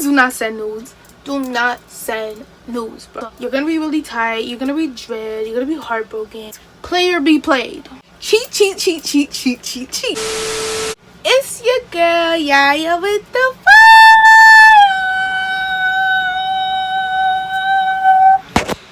Please do not send nudes. Do not send nudes, bro. You're gonna be really tired. You're gonna be dread. You're gonna be heartbroken. Play or be played. Cheat, cheat, cheat, cheat, cheat, cheat, cheat. It's your girl Yaya with the fire.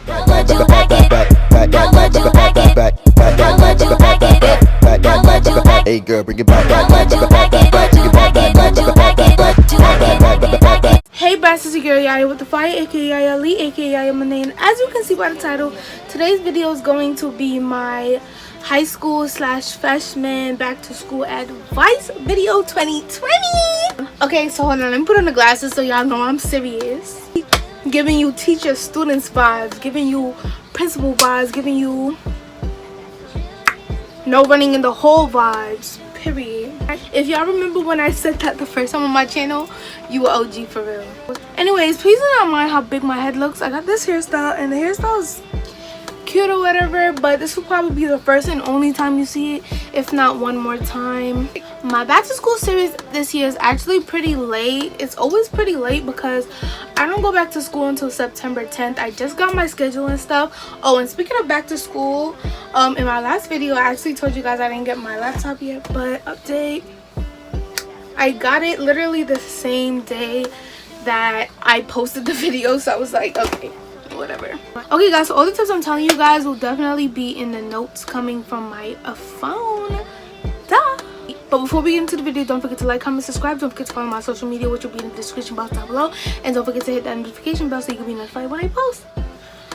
How would you like it? How would you like it? How would you like it? How would you like it? Hey girl, bring it back. How would you like it? Would you like it? Would you like it? Would you like it? Hey guys, it's your girl Yaya with the fire, aka Yaya Lee, aka Yaya Monae, and as you can see by the title, today's video is going to be my high school / freshman back to school advice video 2020. Okay, so hold on, let me put on the glasses so y'all know I'm serious. Giving you teacher students vibes, giving you principal vibes, giving you no running in the hole vibes, period. If y'all remember when I said that the first time on my channel, you were OG for real. Anyways, please do not mind how big my head looks. I got this hairstyle and the hairstyle is cute or whatever, but this will probably be the first and only time you see it, if not one more time. My back to school series this year is actually pretty late. It's always pretty late because I don't go back to school until September 10th. I just got my schedule and stuff. Oh, and speaking of back to school, in my last video I actually told you guys I didn't get my laptop yet, but update, I got it literally the same day that I posted the video, so I was like, okay, whatever. Okay guys, so all the tips I'm telling you guys will definitely be in the notes coming from my phone. Duh. But before we get into the video, don't forget to like, comment, subscribe. Don't forget to follow my social media, which will be in the description box down below, and don't forget to hit that notification bell so you can be notified when I post.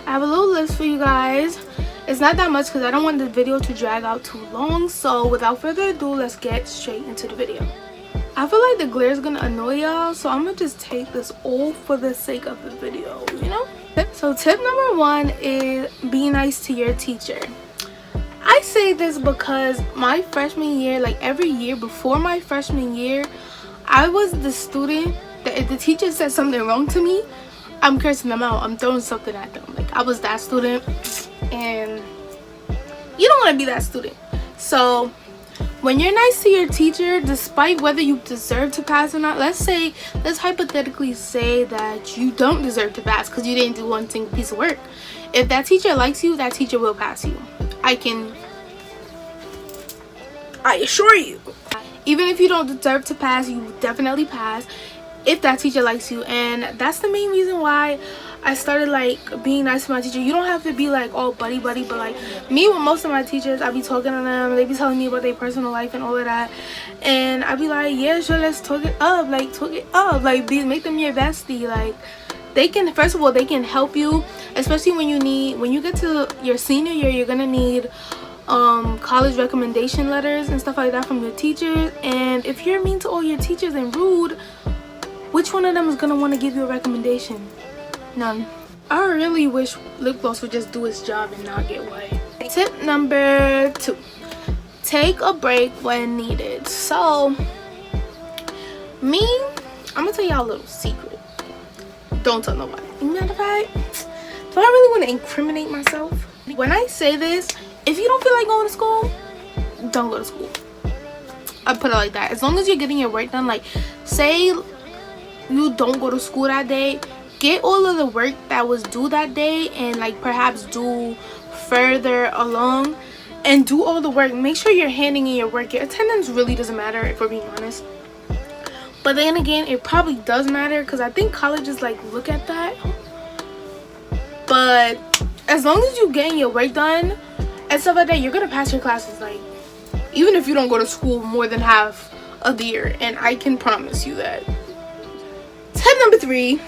I have a little list for you guys. It's not that much because I don't want the video to drag out too long, so without further ado, let's get straight into the video. I feel like the glare is gonna annoy y'all, so I'm gonna just take this off for the sake of the video, you know? So tip number 1 is be nice to your teacher. I say this because my freshman year, like every year before my freshman year, I was the student that if the teacher said something wrong to me, I'm cursing them out. I'm throwing something at them. Like I was that student, and you don't want to be that student. So when you're nice to your teacher, despite whether you deserve to pass or not, let's hypothetically say that you don't deserve to pass because you didn't do one single piece of work. If that teacher likes you, that teacher will pass you. I assure you. Even if you don't deserve to pass, you definitely pass if that teacher likes you. And that's the main reason why I started like being nice to my teacher. You don't have to be like all buddy, but like me with most of my teachers, I be talking to them, they be telling me about their personal life and all of that, and I be like, yeah, sure, let's talk it up, like make them your bestie. Like they can, first of all, they can help you, especially when you get to your senior year, you're gonna need college recommendation letters and stuff like that from your teachers. And if you're mean to all your teachers and rude, which one of them is gonna want to give you a recommendation? None. I really wish lip gloss would just do its job and not get white. Tip number 2, take a break when needed. So me, I'm gonna tell y'all a little secret. Don't tell nobody. Matter of fact, do I really want to incriminate myself? When I say this, if you don't feel like going to school, don't go to school. I put it like that. As long as you're getting your work done, like say you don't go to school that day, get all of the work that was due that day and like perhaps do further along and do all the work. Make sure you're handing in your work. Your attendance really doesn't matter, if we're being honest. But then again, it probably does matter because I think colleges like look at that. But as long as you're getting your work done and stuff like that, you're gonna pass your classes, like even if you don't go to school more than half of the year, and I can promise you that. Tip number 3,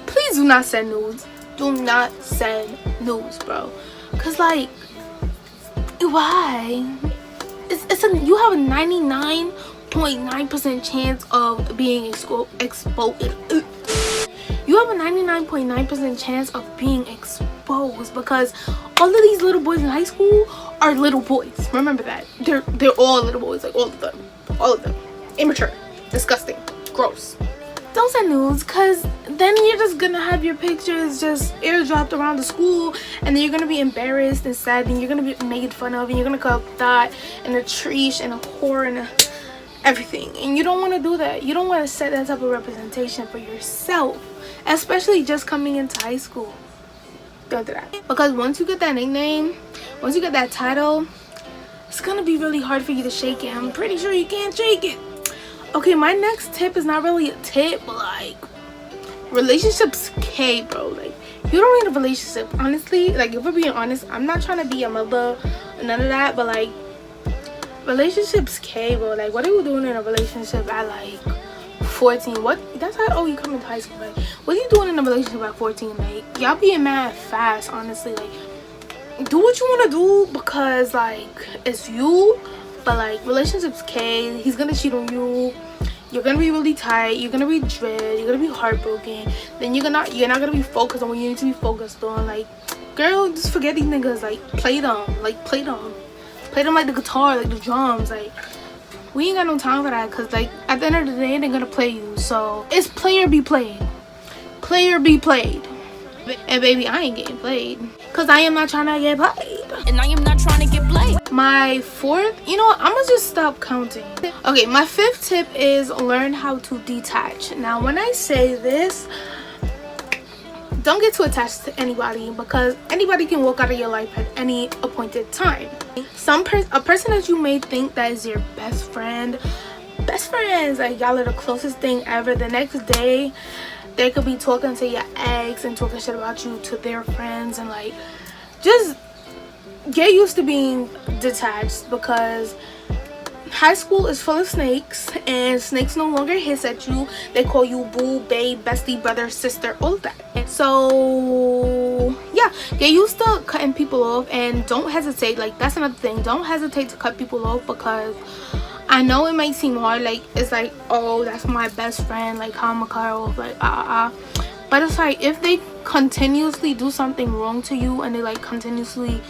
please do not send nudes. Do not send nudes, bro, because like why? You have a 99.9% chance of being exposed. You have a 99.9% chance of being exposed because all of these little boys in high school are little boys. Remember that. They're all little boys, like all of them. Immature, disgusting, gross. Don't send nudes, because then you're just gonna have your pictures just airdropped around the school, and then you're gonna be embarrassed and sad, and you're gonna be made fun of, and you're gonna call that and a treesh and a whore and a everything, and you don't want to do that. You don't want to set that type of representation for yourself, especially just coming into high school. Don't do that, because once you get that nickname, once you get that title, it's gonna be really hard for you to shake it. I'm pretty sure you can't shake it. Okay, my next tip is not really a tip, but like, relationships K, bro. Like, you don't need a relationship, honestly. Like, if we're being honest, I'm not trying to be a mother, none of that, but like, relationships K, bro. Like, what are you doing in a relationship at like 14? What? That's how old you come into high school. Like, what are you doing in a relationship at 14? Like, y'all being mad fast, honestly. Like, do what you want to do because like it's you, but like, relationships K. He's gonna cheat on you. You're gonna be really tight. You're gonna be dread. You're gonna be heartbroken. Then you're not gonna be focused on what you need to be focused on. Like, girl, just forget these niggas. Like, play them. Like, play them. Play them like the guitar, like the drums. Like, we ain't got no time for that, because like, at the end of the day, they're gonna play you. So it's player be played. Player be played. And baby, I ain't getting played, because I am not trying to get played. And I am not trying to get played. My fourth, you know what, I'm gonna just stop counting. Okay, my fifth tip is learn how to detach. Now, when I say this, don't get too attached to anybody, because anybody can walk out of your life at any appointed time. A person that you may think that is your best friend, like y'all are the closest thing ever, the next day they could be talking to your ex and talking shit about you to their friends. And like, just get used to being detached, because high school is full of snakes, and snakes no longer hiss at you. They call you boo, babe, bestie, brother, sister, all of that. And so yeah, get used to cutting people off, and don't hesitate. Like, that's another thing, don't hesitate to cut people off, because I know it might seem hard. Like, it's like, oh, that's my best friend, like, how am I cut her off? Like, but it's like, if they continuously do something wrong to you, and they like continuously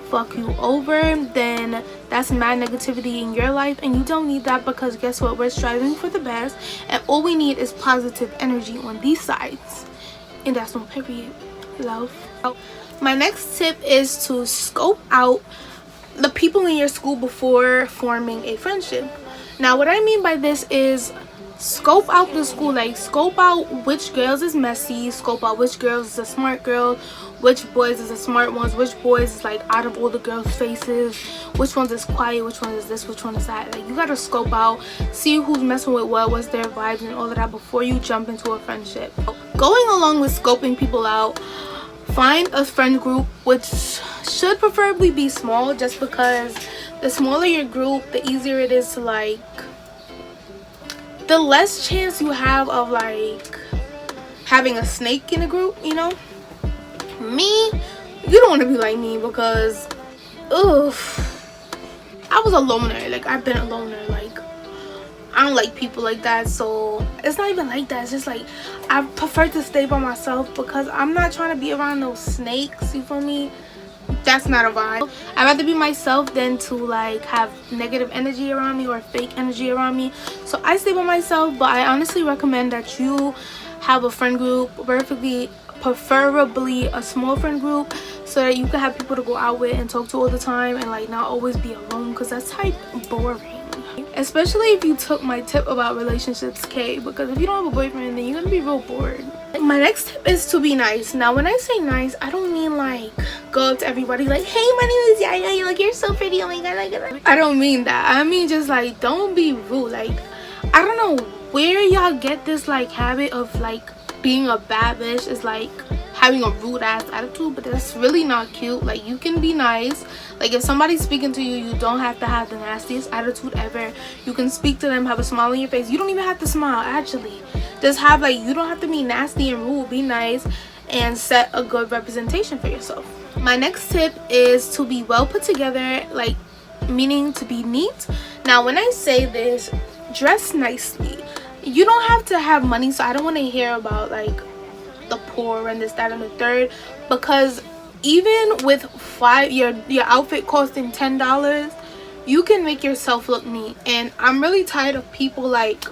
fuck you over, then that's mad negativity in your life, and you don't need that, because guess what, we're striving for the best, and all we need is positive energy on these sides, and that's on period, love. My next tip is to scope out the people in your school before forming a friendship. Now, what I mean by this is scope out the school. Like, scope out which girls is messy, scope out which girls is a smart girl, which boys is the smart ones, which boys is like out of all the girls' faces, which ones is quiet, which one is this, which one is that. Like, you gotta scope out, see who's messing with what, what's their vibes and all of that before you jump into a friendship. Going along with scoping people out, find a friend group, which should preferably be small, just because the smaller your group, the easier it is to like, the less chance you have of like having a snake in a group, you know. Me, you don't want to be like me, because I was a loner. Like, I've been a loner. Like, I don't like people like that. So it's not even like that, it's just like, I prefer to stay by myself, because I'm not trying to be around those snakes, you feel me? That's not a vibe. I'd rather be myself than to like have negative energy around me or fake energy around me. So I stay by myself, but I honestly recommend that you have a friend group, preferably a small friend group, so that you can have people to go out with and talk to all the time, and like not always be alone, because that's type boring. Especially if you took my tip about relationships K, because if you don't have a boyfriend, then you're gonna be real bored. My next tip is to be nice. Now, when I say nice, I don't mean like go up to everybody like, hey, my name is Yaya, like, you're so pretty, oh my god, like, I don't mean that. I mean just like, don't be rude. Like, I don't know where y'all get this like habit of like being a bad bitch is like having a rude ass attitude, but that's really not cute. Like, you can be nice. Like, if somebody's speaking to you, you don't have to have the nastiest attitude ever. You can speak to them, have a smile on your face. You don't even have to smile, actually. Just have like, you don't have to be nasty and rude. Be nice and set a good representation for yourself. My next tip is to be well put together, like, meaning to be neat. Now, when I say this, dress nicely. You don't have to have money, so I don't want to hear about like the poor and this, that, and the third, because even with your outfit costing $10, you can make yourself look neat. And I'm really tired of people like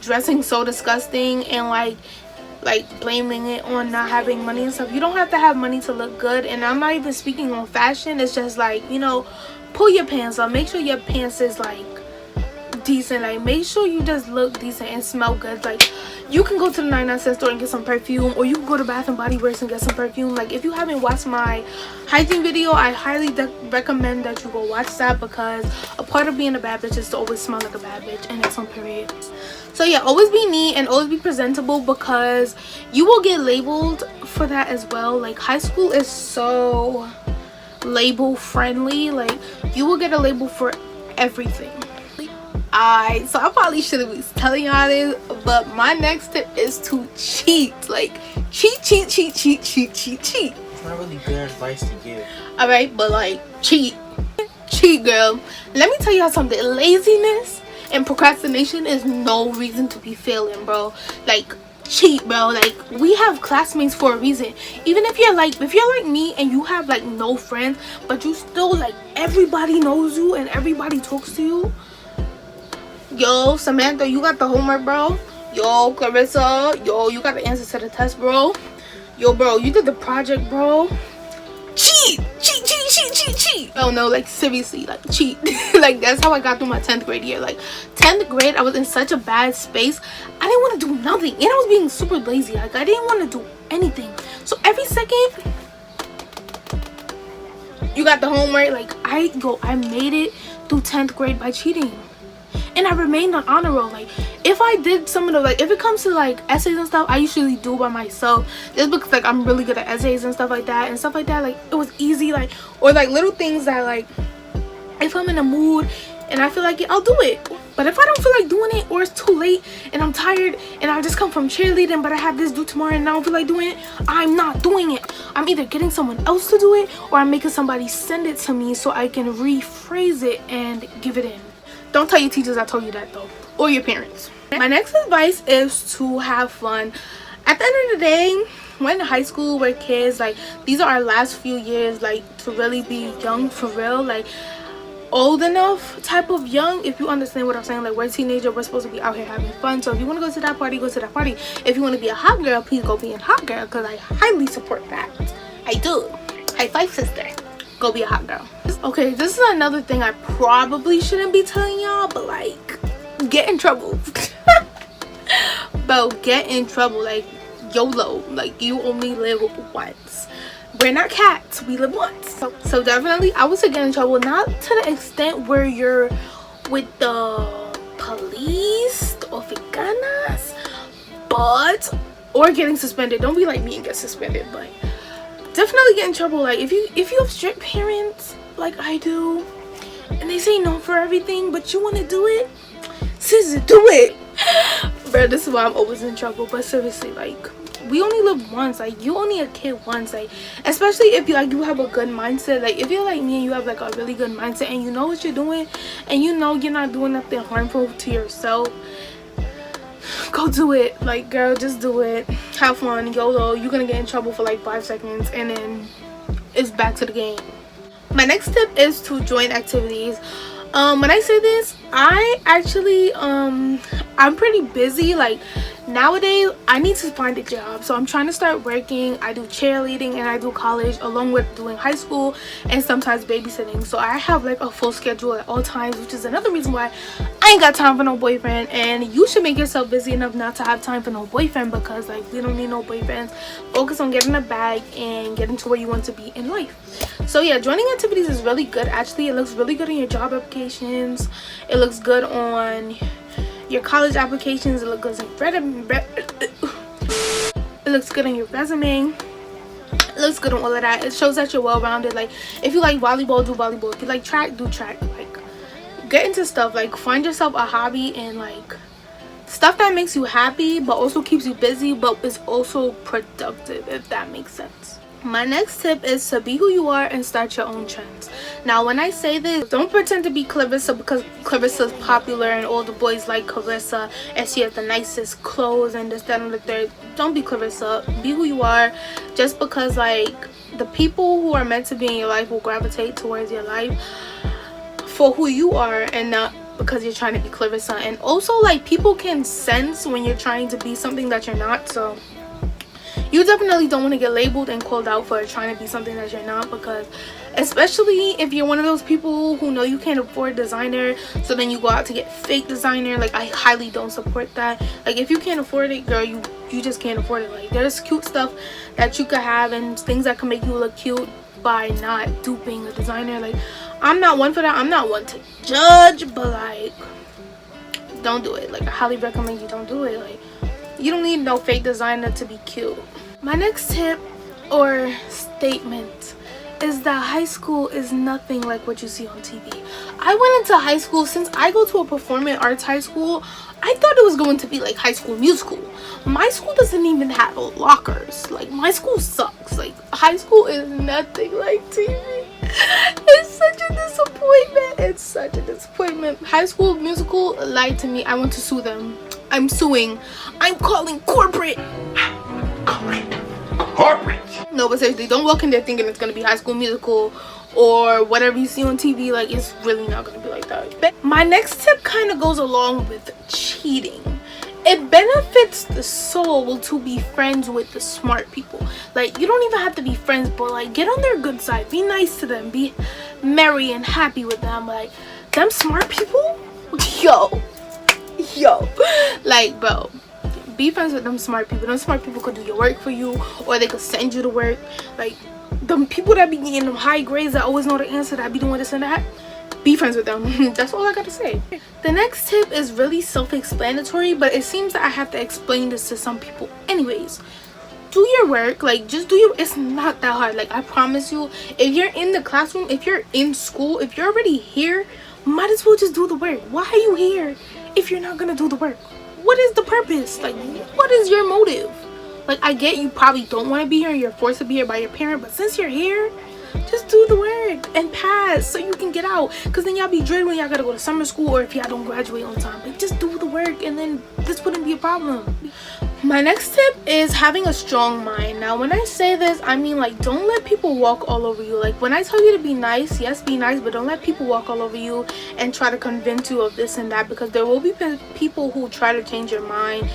dressing so disgusting and like blaming it on not having money and stuff. You don't have to have money to look good. And I'm not even speaking on fashion, it's just like, you know, pull your pants up, make sure your pants is like decent. Like, make sure you just look decent and smell good. Like, you can go to the 99-cent store and get some perfume, or you can go to Bath and Body Works and get some perfume. Like, if you haven't watched my hygiene video, I highly recommend that you go watch that, because a part of being a bad bitch is to always smell like a bad bitch, and that's on period. So yeah, always be neat and always be presentable, because you will get labeled for that as well. Like, high school is so label friendly. Like, you will get a label for everything. So I probably shouldn't be telling y'all this, but my next tip is to cheat. Like, cheat. It's not really good advice to give. Alright, but like, cheat, girl. Let me tell y'all something. Laziness and procrastination is no reason to be failing, bro. Like, cheat, bro. Like, we have classmates for a reason. Even if you're like me and you have like no friends, but you still, like, everybody knows you and everybody talks to you. Yo, Samantha, you got the homework, bro. Yo, Clarissa, yo, you got the answers to the test, bro. Yo, bro, you did the project, bro. Cheat. Oh no, like, seriously, like, cheat. Like, that's how I got through my 10th grade year. Like, 10th grade, I was in such a bad space. I didn't want to do nothing, and I was being super lazy. Like, I didn't want to do anything. So every second, you got the homework. Like, I made it through 10th grade by cheating. And I remained on honor roll. Like, if I did some of the, like, if it comes to like essays and stuff, I usually do by myself, just because like I'm really good at essays and stuff like that. Like, it was easy. Like, or like little things that, like, if I'm in a mood and I feel like it, I'll do it. But if I don't feel like doing it, or it's too late and I'm tired and I just come from cheerleading, but I have this due tomorrow and I don't feel like doing it, I'm not doing it. I'm either getting someone else to do it, or I'm making somebody send it to me so I can rephrase it and give it in. Don't tell your teachers I told you that, though, or your parents. My next advice is to have fun. At the end of the day, when in high school, we're kids. Like, these are our last few years, like, to really be young for real. Like, old enough type of young, if you understand what I'm saying. Like, we're a teenager, we're supposed to be out here having fun. So if you want to go to that party, go to that party. If you want to be a hot girl, please go be a hot girl, because I highly support that. I do. High five, sister. Go be a hot girl. Okay, this is another thing I probably shouldn't be telling y'all, but like, get in trouble. Bro, get in trouble. Like, YOLO. Like, you only live once. We're not cats, we live once. So definitely I would say get in trouble, not to the extent where you're with the police or ficanas, but, or getting suspended. Don't be like me and get suspended, but definitely get in trouble. Like, if you have strict parents like I do, and they say no for everything, but you want to do it, sis, do it. Bro, this is why I'm always in trouble. But seriously, like, we only live once. Like, you only a kid once. Like, especially if you, like, you have a good mindset. Like, if you're like me and you have like a really good mindset and you know what you're doing and you know you're not doing nothing harmful to yourself, go do it. Like, girl, just do it. Have fun. YOLO. You're gonna get in trouble for like 5 seconds and then it's back to the game. My next tip is to join activities. When I say this, I actually I'm pretty busy. Like, nowadays I need to find a job, so I'm trying to start working. I do cheerleading and I do college along with doing high school and sometimes babysitting, so I have like a full schedule at all times, which is another reason why I ain't got time for no boyfriend. And you should make yourself busy enough not to have time for no boyfriend, because like, we don't need no boyfriends. Focus on getting a bag and getting to where you want to be in life. So yeah, joining activities is really good. Actually, it looks really good on your job applications, it looks good on your college applications, it looks good on your resume, it looks good on all of that. It shows that you're well-rounded. Like, if you like volleyball, do volleyball. If you like track, do track. Like, get into stuff. Like, find yourself a hobby and like stuff that makes you happy but also keeps you busy but is also productive, if that makes sense. My next tip is to be who you are and start your own trends. Now, when I say this, don't pretend to be Clarissa because Clarissa's popular and all the boys like Clarissa and she has the nicest clothes and this, that, and the third. Don't be Clarissa. Be who you are. Just because, like, the people who are meant to be in your life will gravitate towards your life for who you are and not because you're trying to be Clarissa. And also, like, people can sense when you're trying to be something that you're not, so you definitely don't want to get labeled and called out for trying to be something that you're not, because especially if you're one of those people who know you can't afford designer, so then you go out to get fake designer. Like, I highly don't support that. Like, if you can't afford it, girl, you just can't afford it. Like, there's cute stuff that you could have and things that can make you look cute by not duping a designer. Like, I'm not one for that. I'm not one to judge, but like, don't do it. Like, I highly recommend you don't do it. Like, you don't need no fake designer to be cute. My next tip or statement is that high school is nothing like what you see on TV. I went into high school, since I go to a performing arts high school, I thought it was going to be like High School Musical. My school doesn't even have lockers. Like, my school sucks. Like, high school is nothing like TV. It's such a disappointment. It's such a disappointment. High School Musical lied to me. I want to sue them. I'm suing. I'm calling corporate. Corporate. No, but seriously, don't walk in there thinking it's gonna be High School Musical or whatever you see on TV. Like, it's really not gonna be like that. My next tip kind of goes along with cheating. It benefits the soul to be friends with the smart people. Like, you don't even have to be friends, but like, get on their good side. Be nice to them. Be merry and happy with them. Like, them smart people, yo, like, bro, be friends with them smart people. Them smart people could do your work for you, or they could send you to work. Like, the people that be getting them high grades that always know the answer, that be doing this and that, be friends with them. That's all I gotta say. The next tip is really self-explanatory, but it seems that I have to explain this to some people anyways. Do your work. Like, just do your, it's not that hard. Like, I promise you, if you're in the classroom, if you're in school, if you're already here, might as well just do the work. Why are you here if you're not gonna do the work? What is the purpose? Like, what is your motive? Like, I get you probably don't want to be here and you're forced to be here by your parent, but since you're here, just do the work and pass so you can get out. Because then y'all be dreading when y'all gotta go to summer school, or if y'all don't graduate on time. Like, just do the work and then this wouldn't be a problem. My next tip is having a strong mind. Now, when I say this, I mean, like, don't let people walk all over you. Like, when I tell you to be nice, yes, be nice, but don't let people walk all over you and try to convince you of this and that, because there will be people who try to change your mind.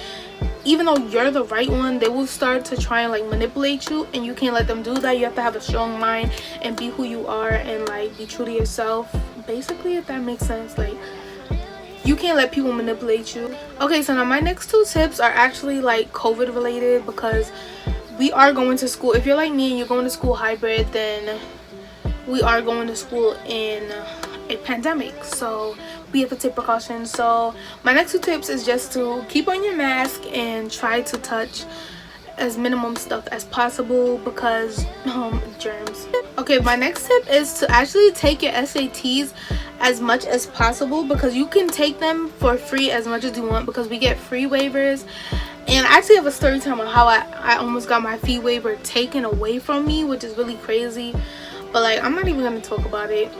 Even though you're the right one, they will start to try and like manipulate you, and you can't let them do that. You have to have a strong mind and be who you are and like be true to yourself, basically, if that makes sense. Like, you can't let people manipulate you. Okay, so now my next two tips are actually like COVID related, because we are going to school. If you're like me and you're going to school hybrid, then we are going to school in a pandemic, so we have to take precautions. So my next two tips is just to keep on your mask and try to touch as minimum stuff as possible, because germs. Okay, my next tip is to actually take your SATs as much as possible, because you can take them for free as much as you want, because we get free waivers. And I actually have a story time on how I almost got my fee waiver taken away from me, which is really crazy, but like, I'm not even gonna talk about it.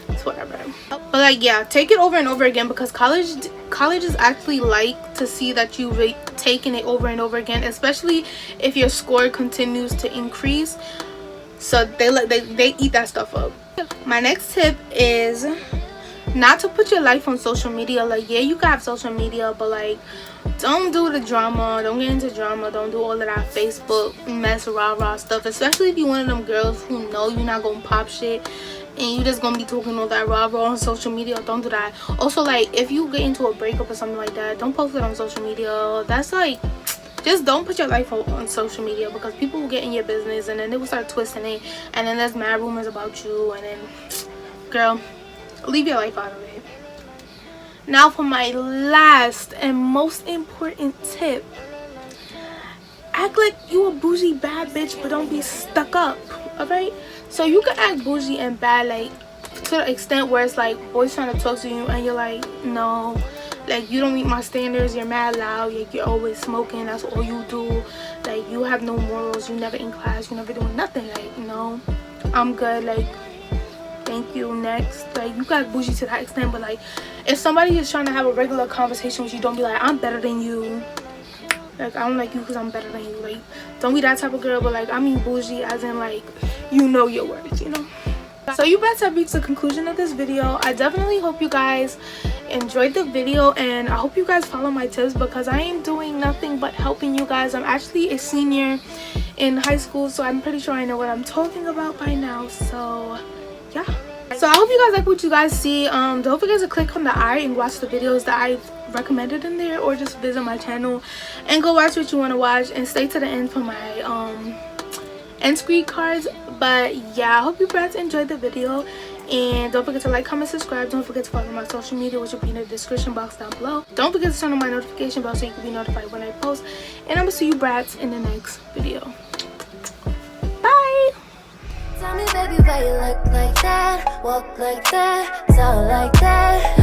It's whatever. But like, yeah, take it over and over again, because colleges actually like to see that you've taken it over and over again, especially if your score continues to increase. So they eat that stuff up. My next tip is not to put your life on social media. Like, yeah, you can have social media, but like, don't do the drama. Don't get into drama. Don't do all of that Facebook mess, rah stuff, especially if you're one of them girls who know you're not gonna pop shit and you just gonna be talking all that rah on social media. Don't do that. Also, like, if you get into a breakup or something like that, don't post it on social media. That's like, just don't put your life on social media, because people will get in your business and then they will start twisting it, and then there's mad rumors about you, and then, girl, leave your life out of it. Now for my last and most important tip. Act like you a bougie bad bitch, but don't be stuck up, alright? So you can act bougie and bad, like, to the extent where it's like boys trying to talk to you and you're like, no, like, you don't meet my standards, you're mad loud, like, you're always smoking, that's all you do, like, you have no morals, you never in class, you never doing nothing. Like, no, I'm good, like, thank you, next. Like, you got bougie to that extent, but like, if somebody is trying to have a regular conversation with you, don't be like, I'm better than you, like, I don't like you because I'm better than you. Like, don't be that type of girl. But like, I mean bougie as in like, you know your worth, you know. So you better reach the conclusion of this video. I definitely hope you guys enjoyed the video, and I hope you guys follow my tips because I am doing nothing but helping you guys. I'm actually a senior in high school, so I'm pretty sure I know what I'm talking about by now. So yeah, so I hope you guys like what you guys see. Don't forget to click on the I and watch the videos that I recommended in there, or just visit my channel and go watch what you want to watch, and stay to the end for my end screen cards. But yeah, I hope you guys enjoyed the video, and don't forget to like, comment, subscribe. Don't forget to follow my social media, which will be in the description box down below. Don't forget to turn on my notification bell so you can be notified when I post, and I'm gonna see you brats in the next video. Bye. Tell me, baby, why you look like that, walk like that, talk like that.